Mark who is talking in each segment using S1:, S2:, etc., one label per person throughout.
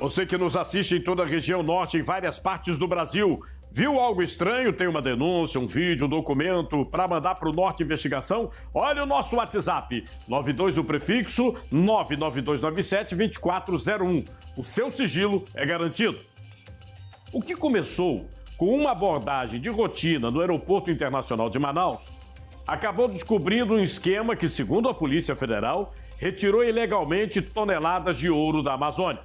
S1: Você que nos assiste em toda a região norte, em várias partes do Brasil, viu algo estranho? Tem uma denúncia, um vídeo, um documento para mandar para o Norte Investigação? Olha o nosso WhatsApp, 92 o prefixo 99297-2401. O seu sigilo é garantido. O que começou com uma abordagem de rotina no Aeroporto Internacional de Manaus, acabou descobrindo um esquema que, segundo a Polícia Federal, retirou ilegalmente toneladas de ouro da Amazônia.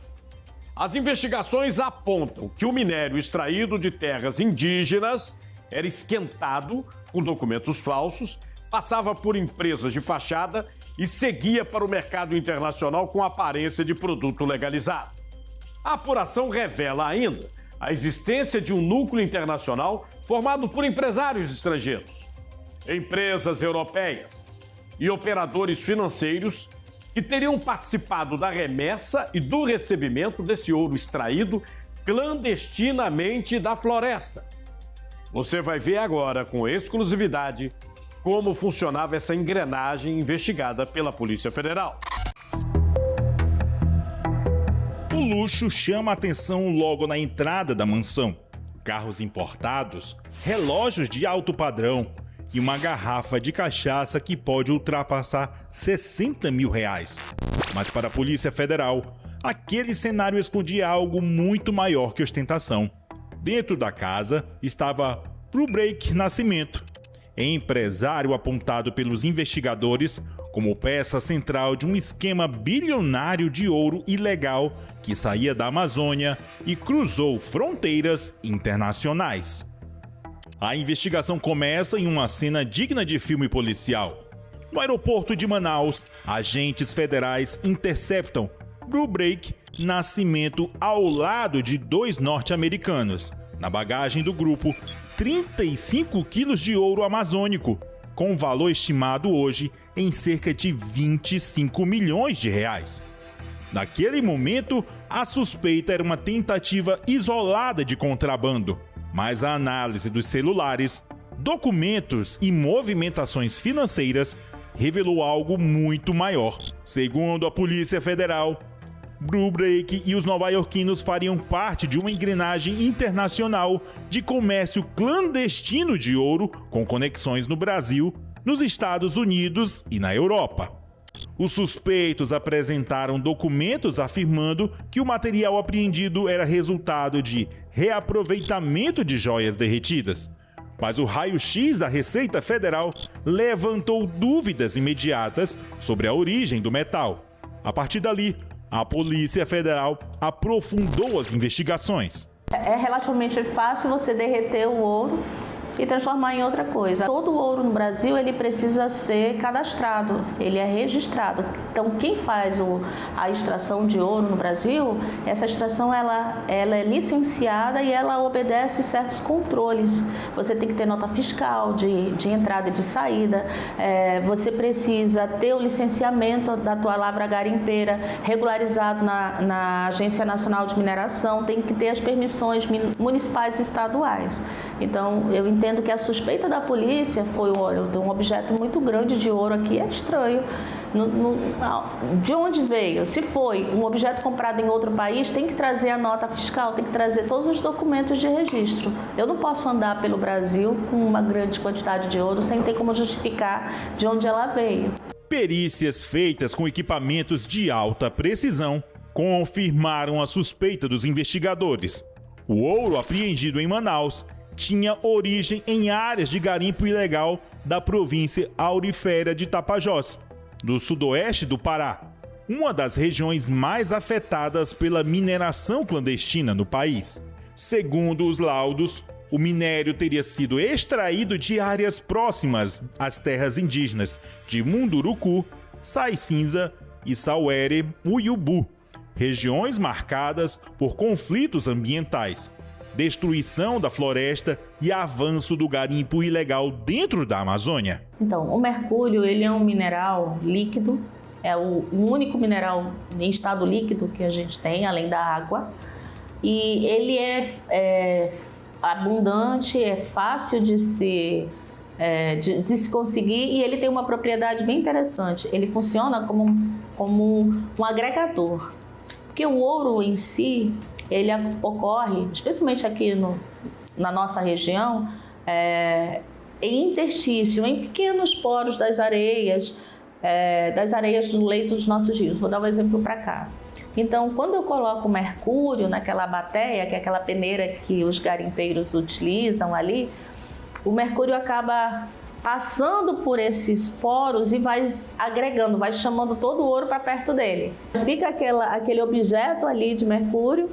S1: As investigações apontam que o minério extraído de terras indígenas era esquentado com documentos falsos, passava por empresas de fachada e seguia para o mercado internacional com aparência de produto legalizado. A apuração revela ainda a existência de um núcleo internacional formado por empresários estrangeiros, empresas europeias e operadores financeiros que teriam participado da remessa e do recebimento desse ouro extraído clandestinamente da floresta. Você vai ver agora, com exclusividade, como funcionava essa engrenagem investigada pela Polícia Federal.
S2: O luxo chama a atenção logo na entrada da mansão. Carros importados, relógios de alto padrão e uma garrafa de cachaça que pode ultrapassar R$60 mil. Mas para a Polícia Federal, aquele cenário escondia algo muito maior que ostentação. Dentro da casa estava Brubeck Nascimento, empresário apontado pelos investigadores como peça central de um esquema bilionário de ouro ilegal que saía da Amazônia e cruzou fronteiras internacionais. A investigação começa em uma cena digna de filme policial. No aeroporto de Manaus, agentes federais interceptam Brubeck Nascimento ao lado de 2 norte-americanos. Na bagagem do grupo, 35 quilos de ouro amazônico, com valor estimado hoje em cerca de R$25 milhões. Naquele momento, a suspeita era uma tentativa isolada de contrabando, mas a análise dos celulares, documentos e movimentações financeiras revelou algo muito maior. Segundo a Polícia Federal, Brubeck e os nova-iorquinos fariam parte de uma engrenagem internacional de comércio clandestino de ouro com conexões no Brasil, nos Estados Unidos e na Europa. Os suspeitos apresentaram documentos afirmando que o material apreendido era resultado de reaproveitamento de joias derretidas. Mas o raio-x da Receita Federal levantou dúvidas imediatas sobre a origem do metal. A partir dali, a Polícia Federal aprofundou as investigações.
S3: É relativamente fácil você derreter o ouro e transformar em outra coisa. Todo o ouro no Brasil ele precisa ser cadastrado, ele é registrado. Então quem faz a extração de ouro no Brasil, essa extração ela é licenciada e ela obedece certos controles. Você tem que ter nota fiscal de entrada e de saída, você precisa ter o licenciamento da tua lavra garimpeira regularizado na Agência Nacional de Mineração, tem que ter as permissões municipais e estaduais. Então eu entendo que a suspeita da polícia foi, olha, eu tenho um objeto muito grande de ouro aqui, é estranho. De onde veio? Se foi um objeto comprado em outro país, tem que trazer a nota fiscal, tem que trazer todos os documentos de registro. Eu não posso andar pelo Brasil com uma grande quantidade de ouro sem ter como justificar de onde ela veio.
S2: Perícias feitas com equipamentos de alta precisão confirmaram a suspeita dos investigadores. O ouro apreendido em Manaus tinha origem em áreas de garimpo ilegal da província aurífera de Tapajós, do sudoeste do Pará, uma das regiões mais afetadas pela mineração clandestina no país. Segundo os laudos, o minério teria sido extraído de áreas próximas às terras indígenas de Munduruku, Sai-Cinza e Sauere-Uiubu, regiões marcadas por conflitos ambientais, destruição da floresta e avanço do garimpo ilegal dentro da Amazônia.
S3: Então, o mercúrio ele é um mineral líquido, é o único mineral em estado líquido que a gente tem, além da água. E ele é abundante, é fácil de se conseguir e ele tem uma propriedade bem interessante. Ele funciona como um agregador. Porque o ouro em si, ele ocorre, especialmente aqui na nossa região, em interstício, em pequenos poros das areias do leito dos nossos rios. Vou dar um exemplo para cá. Então, quando eu coloco mercúrio naquela bateia, que é aquela peneira que os garimpeiros utilizam ali, o mercúrio acaba passando por esses poros e vai agregando, vai chamando todo o ouro para perto dele. Fica aquele objeto ali de mercúrio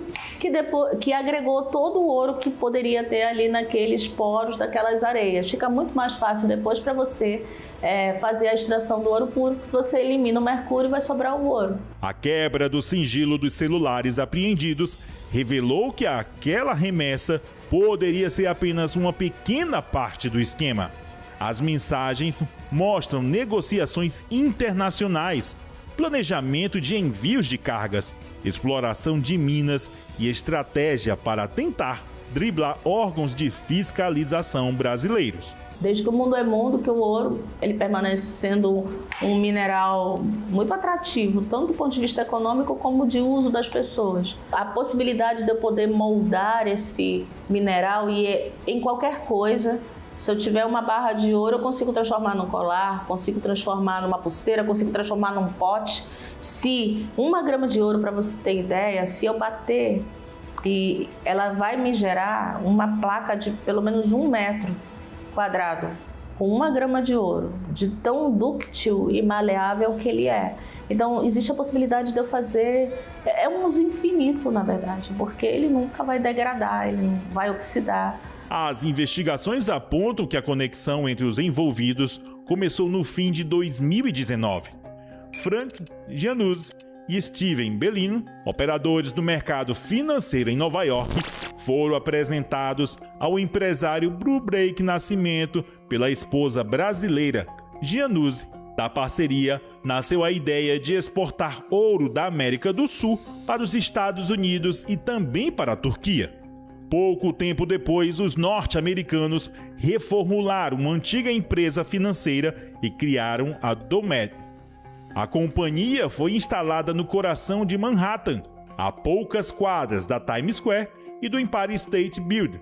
S3: que agregou todo o ouro que poderia ter ali naqueles poros daquelas areias. Fica muito mais fácil depois para você fazer a extração do ouro puro, você elimina o mercúrio e vai sobrar o ouro.
S2: A quebra do sigilo dos celulares apreendidos revelou que aquela remessa poderia ser apenas uma pequena parte do esquema. As mensagens mostram negociações internacionais, planejamento de envios de cargas, exploração de minas e estratégia para tentar driblar órgãos de fiscalização brasileiros.
S3: Desde que o mundo é mundo, que o ouro ele permanece sendo um mineral muito atrativo, tanto do ponto de vista econômico como de uso das pessoas. A possibilidade de eu poder moldar esse mineral em qualquer coisa. Se eu tiver uma barra de ouro, eu consigo transformar num colar, consigo transformar numa pulseira, consigo transformar num pote. Se 1 grama de ouro, para você ter ideia, se eu bater, e ela vai me gerar uma placa de pelo menos 1 metro quadrado, com 1 grama de ouro, de tão dúctil e maleável que ele é. Então, existe a possibilidade de eu fazer... É um uso infinito, na verdade, porque ele nunca vai degradar, ele não vai oxidar.
S2: As investigações apontam que a conexão entre os envolvidos começou no fim de 2019. Frank Giannuzzi e Steven Bellino, operadores do mercado financeiro em Nova York, foram apresentados ao empresário Brubeck Nascimento pela esposa brasileira Giannuzzi. Da parceria nasceu a ideia de exportar ouro da América do Sul para os Estados Unidos e também para a Turquia. Pouco tempo depois, os norte-americanos reformularam uma antiga empresa financeira e criaram a Domed. A companhia foi instalada no coração de Manhattan, a poucas quadras da Times Square e do Empire State Building.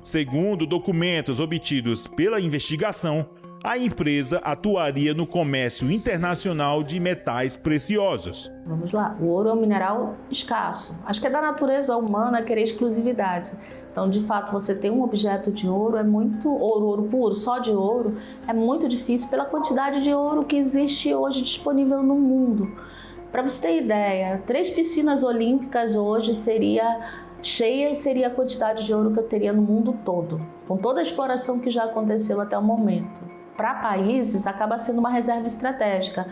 S2: Segundo documentos obtidos pela investigação, a empresa atuaria no comércio internacional de metais preciosos.
S3: Vamos lá, o ouro é um mineral escasso. Acho que é da natureza humana querer exclusividade. Então, de fato, você ter um objeto de ouro ouro puro, só de ouro, é muito difícil pela quantidade de ouro que existe hoje disponível no mundo. Para você ter ideia, 3 piscinas olímpicas hoje seria a quantidade de ouro que eu teria no mundo todo, com toda a exploração que já aconteceu até o momento. Para países, acaba sendo uma reserva estratégica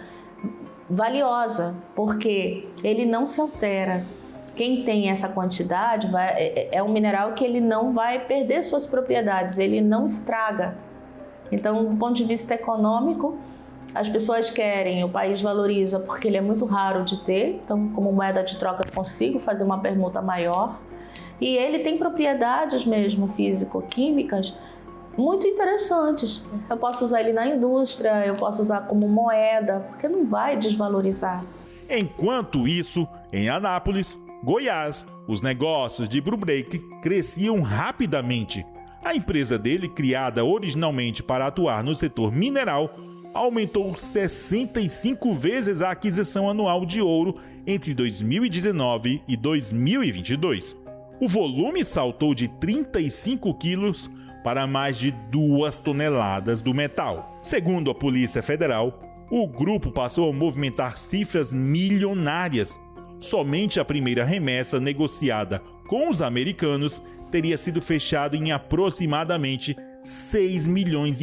S3: valiosa, porque ele não se altera. Quem tem essa quantidade é um mineral que ele não vai perder suas propriedades, ele não estraga. Então, do ponto de vista econômico, as pessoas querem, o país valoriza porque ele é muito raro de ter, então como moeda de troca eu consigo fazer uma permuta maior. E ele tem propriedades mesmo físico-químicas muito interessantes. Eu posso usar ele na indústria, eu posso usar como moeda, porque não vai desvalorizar.
S2: Enquanto isso, em Anápolis, Goiás, os negócios de Brubeck cresciam rapidamente. A empresa dele, criada originalmente para atuar no setor mineral, aumentou 65 vezes a aquisição anual de ouro entre 2019 e 2022. O volume saltou de 35 quilos para mais de 2 toneladas do metal. Segundo a Polícia Federal, o grupo passou a movimentar cifras milionárias. Somente a primeira remessa negociada com os americanos teria sido fechada em aproximadamente 6,5 milhões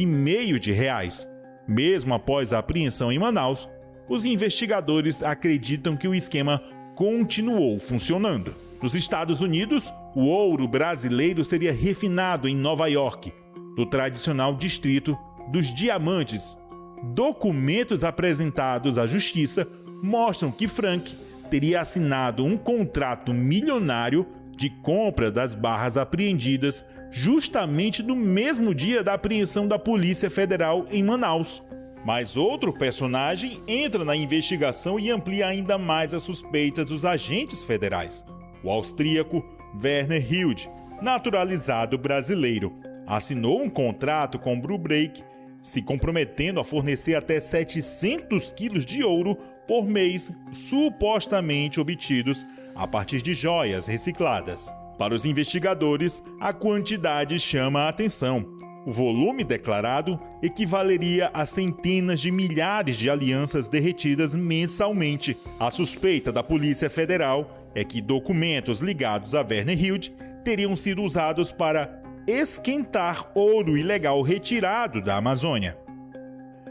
S2: de reais. Mesmo após a apreensão em Manaus, os investigadores acreditam que o esquema continuou funcionando. Nos Estados Unidos, o ouro brasileiro seria refinado em Nova York, no tradicional distrito dos diamantes. Documentos apresentados à justiça mostram que Frank teria assinado um contrato milionário de compra das barras apreendidas justamente no mesmo dia da apreensão da Polícia Federal em Manaus. Mas outro personagem entra na investigação e amplia ainda mais as suspeitas dos agentes federais. O austríaco Werner Hilde, naturalizado brasileiro, assinou um contrato com Brubeck, se comprometendo a fornecer até 700 quilos de ouro por mês, supostamente obtidos a partir de joias recicladas. Para os investigadores, a quantidade chama a atenção. O volume declarado equivaleria a centenas de milhares de alianças derretidas mensalmente. A suspeita da Polícia Federal é que documentos ligados a Werner Hilde teriam sido usados para esquentar ouro ilegal retirado da Amazônia.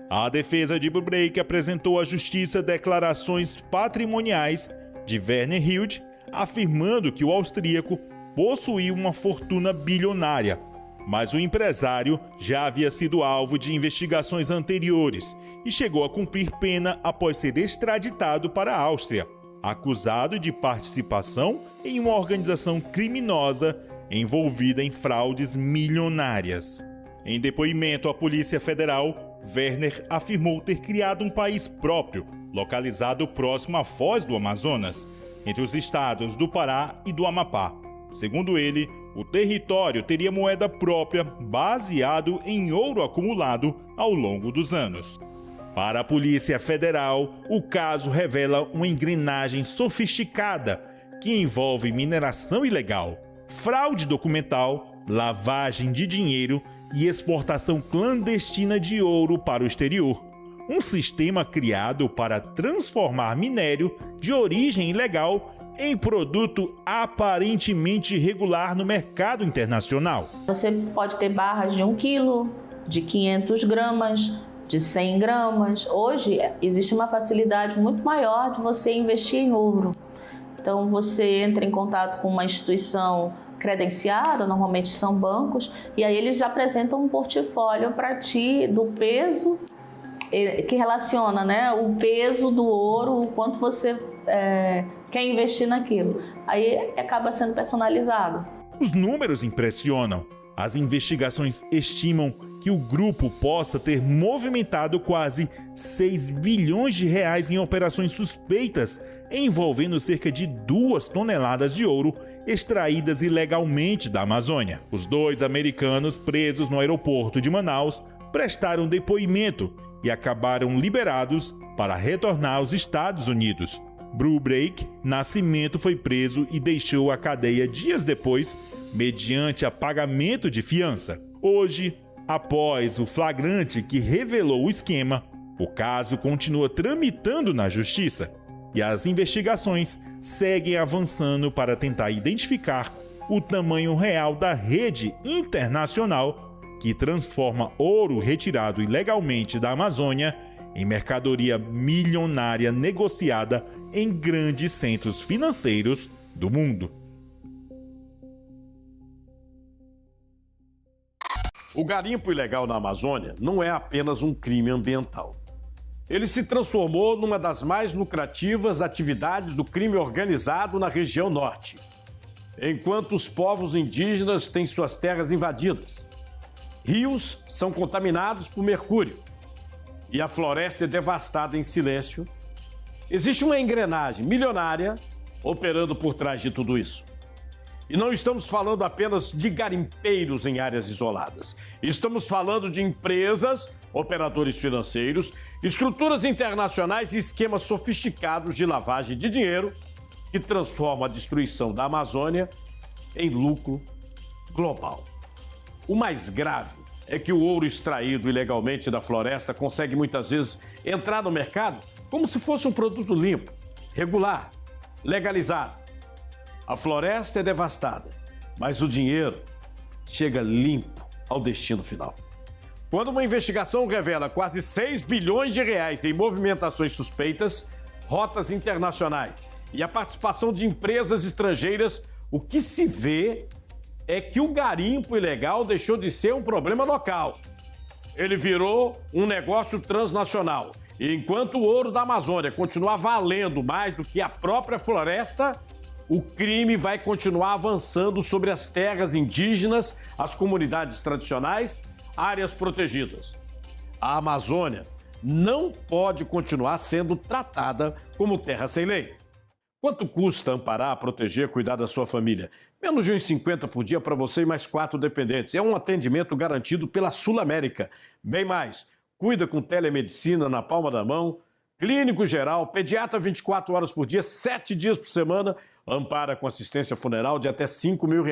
S2: A defesa de Brubeck apresentou à Justiça declarações patrimoniais de Werner Hilde, afirmando que o austríaco possuía uma fortuna bilionária, mas o empresário já havia sido alvo de investigações anteriores e chegou a cumprir pena após ser extraditado para a Áustria, acusado de participação em uma organização criminosa envolvida em fraudes milionárias. Em depoimento à Polícia Federal, Werner afirmou ter criado um país próprio, localizado próximo à foz do Amazonas, entre os estados do Pará e do Amapá. Segundo ele, o território teria moeda própria baseado em ouro acumulado ao longo dos anos. Para a Polícia Federal, o caso revela uma engrenagem sofisticada que envolve mineração ilegal, fraude documental, lavagem de dinheiro e exportação clandestina de ouro para o exterior. Um sistema criado para transformar minério de origem ilegal em produto aparentemente regular no mercado internacional.
S3: Você pode ter barras de 1 quilo, de 500 gramas, de 100 gramas. Hoje existe uma facilidade muito maior de você investir em ouro. Então você entra em contato com uma instituição credenciada, normalmente são bancos, e aí eles apresentam um portfólio para ti do peso, que relaciona, né, o peso do ouro, o quanto você quer investir naquilo. Aí acaba sendo personalizado.
S2: Os números impressionam. As investigações estimam que o grupo possa ter movimentado quase 6 bilhões de reais em operações suspeitas, envolvendo cerca de 2 toneladas de ouro extraídas ilegalmente da Amazônia. Os 2 americanos presos no aeroporto de Manaus prestaram depoimento e acabaram liberados para retornar aos Estados Unidos. Brubeck Nascimento foi preso e deixou a cadeia dias depois, mediante a pagamento de fiança. Hoje, após o flagrante que revelou o esquema, o caso continua tramitando na Justiça e as investigações seguem avançando para tentar identificar o tamanho real da rede internacional que transforma ouro retirado ilegalmente da Amazônia em mercadoria milionária negociada em grandes centros financeiros do mundo.
S1: O garimpo ilegal na Amazônia não é apenas um crime ambiental. Ele se transformou numa das mais lucrativas atividades do crime organizado na região norte, enquanto os povos indígenas têm suas terras invadidas. Rios são contaminados por mercúrio e a floresta é devastada em silêncio. Existe uma engrenagem milionária operando por trás de tudo isso. E não estamos falando apenas de garimpeiros em áreas isoladas. Estamos falando de empresas, operadores financeiros, estruturas internacionais e esquemas sofisticados de lavagem de dinheiro que transformam a destruição da Amazônia em lucro global. O mais grave é que o ouro extraído ilegalmente da floresta consegue muitas vezes entrar no mercado como se fosse um produto limpo, regular, legalizado. A floresta é devastada, mas o dinheiro chega limpo ao destino final. Quando uma investigação revela quase 6 bilhões de reais em movimentações suspeitas, rotas internacionais e a participação de empresas estrangeiras, o que se vê é que o garimpo ilegal deixou de ser um problema local. Ele virou um negócio transnacional. E enquanto o ouro da Amazônia continuar valendo mais do que a própria floresta, o crime vai continuar avançando sobre as terras indígenas, as comunidades tradicionais, áreas protegidas. A Amazônia não pode continuar sendo tratada como terra sem lei. Quanto custa amparar, proteger, cuidar da sua família? Menos de uns 50 por dia para você e mais 4 dependentes. É um atendimento garantido pela Sul América. Bem mais, cuida com telemedicina na palma da mão, clínico geral, pediatra 24 horas por dia, 7 dias por semana, ampara com assistência funeral de até R$5 mil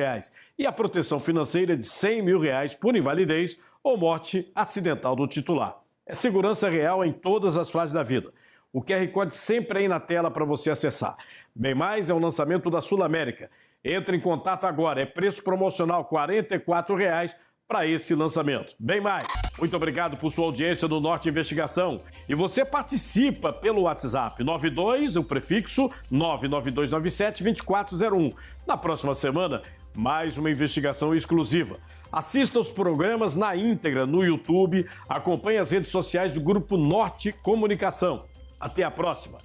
S1: e a proteção financeira de R$100 mil por invalidez ou morte acidental do titular. É segurança real em todas as fases da vida. O QR Code sempre aí na tela para você acessar. Bem mais é um lançamento da Sul América. Entre em contato agora, é preço promocional R$ 44,00 para esse lançamento. Bem mais, muito obrigado por sua audiência no Norte Investigação. E você participa pelo WhatsApp 92, o prefixo 99297-2401. Na próxima semana, mais uma investigação exclusiva. Assista os programas na íntegra no YouTube, acompanhe as redes sociais do Grupo Norte Comunicação. Até a próxima!